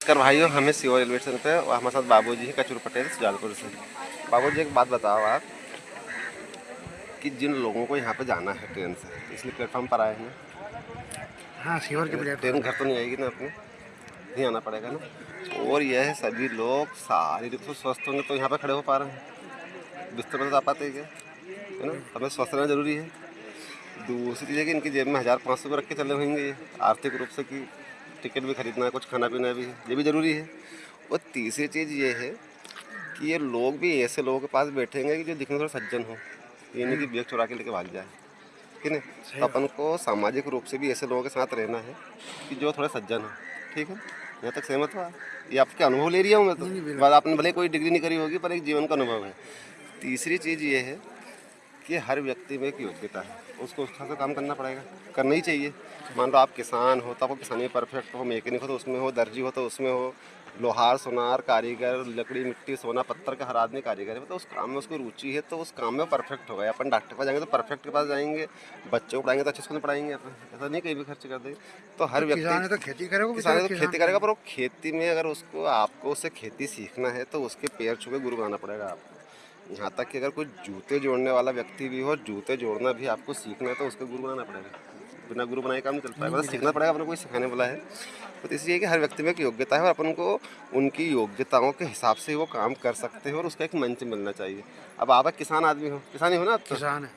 नमस्कार भाइयों, हमें सीओ रेलवे स्टेशन पे और हमारे साथ बाबूजी हैं कचूर पटेल सुजालपुर से। बाबूजी एक बात बताओ आप कि जिन लोगों को यहाँ पे जाना है ट्रेन से, इसलिए प्लेटफॉर्म पर आए हैं। हाँ, सीवर के ट्रेन प्लेटफॉर्म घर तो नहीं आएगी ना, अपने नहीं आना पड़ेगा ना। और यह है सभी लोग शारीरिक रूप से स्वस्थ होंगे तो यहाँ पे खड़े हो पा रहे हैं, बिस्तर पर तो आ पाते हैं क्या, है ना। हमें स्वस्थ रहना जरूरी है। दूसरी चीज़ है कि इनकी जेब में 1500 रख के चले होंगे ये आर्थिक रूप से, कि टिकट भी खरीदना है, कुछ खाना पीना भी है, ये भी ज़रूरी है। और तीसरी चीज़ ये है कि ये लोग भी ऐसे लोगों के पास बैठेंगे कि जो दिखने में थोड़ा सज्जन हो, ये नहीं कि बैग चुरा के लेके भाग जाए, ठीक है। सही तो बात। अपन को सामाजिक रूप से भी ऐसे लोगों के साथ रहना है कि जो थोड़े सज्जन हो, ठीक है। यहाँ तक सहमत हुआ? ये आपके अनुभव ले रही हूँ मैं तो, नहीं नहीं बात बिल्कुल। आपने भले कोई डिग्री नहीं करी होगी पर एक जीवन का अनुभव है। तीसरी चीज़ ये है कि हर व्यक्ति में एक योग्यता है, उसको उस तरह से काम करना पड़ेगा, करना ही चाहिए। मान लो आप किसान हो तो आपको किसानी में परफेक्ट हो, मैकेनिक हो तो उसमें हो, दर्जी हो तो उसमें हो, लोहार सोनार कारीगर, लकड़ी मिट्टी सोना पत्थर का हर आदमी कारीगर है, मतलब उस काम में उसको रुचि है तो उस काम में परफेक्ट होगा। अपन डॉक्टर के पास जाएंगे तो परफेक्ट के पास जाएंगे, बच्चों को पढ़ाएंगे तो अच्छे स्कूल में पढ़ाएंगे अपन, ऐसा नहीं कहीं भी खर्च कर देंगे। तो तो हर व्यक्ति किसान है तो खेती करेगा किसान बेचारा, है तो किसान खेती तो करेगा, है। पर वो खेती में अगर उसको आपको उससे खेती सीखना है तो उसके पैर छू के गुरु बनाना पड़ेगा आपको। यहाँ तक कि अगर कोई जूते जोड़ने वाला व्यक्ति भी हो, जूते जोड़ना भी आपको सीखना है तो उसको गुरु बनाना पड़ेगा। बिना गुरु बनाए काम नहीं चल पाएगा, नहीं मतलब सीखना मिलेगा। पड़ेगा, अपने कोई सिखाने वाला है। तो इसलिए कि हर व्यक्ति में एक योग्यता है और अपन को उनकी योग्यताओं के हिसाब से वो काम कर सकते हैं और उसका एक मंच मिलना चाहिए। अब आप एक किसान आदमी हो, किसान ही हो ना आप तो। किसान है।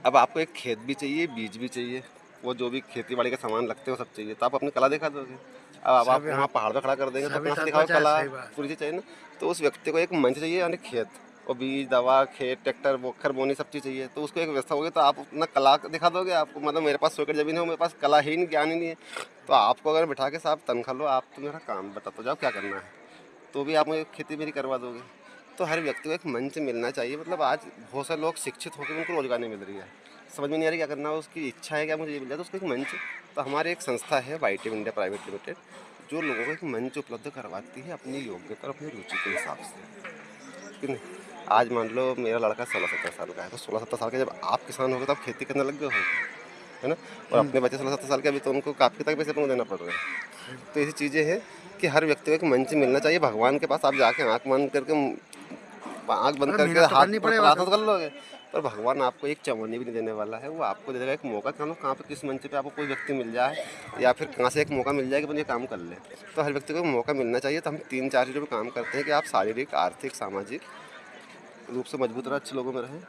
अब आपको एक खेत भी चाहिए, बीज भी चाहिए, वो जो भी खेती बाड़ी का सामान लगते हो सब चाहिए, तो आप अपनी कला दिखा दोगे। अब आप सब वहाँ यहाँ पहाड़ पे खड़ा कर देंगे तो सभी कहाँ से तक दिखाओगे बचा है, कला, सही बात। पूरी चीज़ चाहिए ना। तो उस व्यक्ति को एक मंच चाहिए, यानी खेत और बीज दवा, खेत ट्रैक्टर बोखर बोनी सब चीज़ चाहिए, तो उसको एक व्यवस्था होगी तो आप अपना कला दिखा दोगे। आपको मतलब मेरे पास 100 एकड़ जमीन है, मेरे पास कला ही नहीं, ज्ञान ही नहीं है, तो आपको अगर बिठा के साहब तनख्वाह लो, आप तो मेरा काम बता तो जाओ क्या करना है, तो भी आप मुझे खेती मेरी करवा दोगे। तो हर व्यक्ति को एक मंच मिलना चाहिए। मतलब आज बहुत सारे लोग शिक्षित होकर उनको रोजगार नहीं मिल रही है, समझ में नहीं आ रही क्या करना है, उसकी इच्छा है क्या मुझे ये मिल जाए, तो उसको एक मंच। तो हमारी एक संस्था है वाईटीएम इंडिया प्राइवेट लिमिटेड, जो लोगों को एक मंच उपलब्ध करवाती है अपनी योग्यता और अपनी रुचि के हिसाब से, ठीक है। आज मान लो मेरा लड़का 16-17 साल का है, तो 16-17 साल के जब आप किसान हो गए तो आप खेती करने लग गए हो, है ना। और अपने बच्चे 16-17 साल के, अभी तो उनको काफ़ी तक पैसे अपने को देना पड़ रहा है। तो ऐसी चीज़ें हैं कि हर व्यक्ति को एक मंच मिलना चाहिए। भगवान के पास आप जाके आँख बंद अरे करके मेहनत तो हाथ करनी पर पड़ेगा प्रार्थना तो। तो कर लोगे, पर भगवान आपको एक चवन्नी भी नहीं देने वाला है, वो आपको दे देगा एक मौका। कहाँ पे किस मंच पे आपको कोई व्यक्ति मिल जाए या फिर कहाँ से एक मौका मिल जाए कि अपन ये काम कर ले। तो हर व्यक्ति को एक मौका मिलना चाहिए। तो हम 3-4 चीज़ों पे काम करते हैं कि आप शारीरिक, आर्थिक, सामाजिक रूप से मजबूत रहें, अच्छे लोगों में रहें,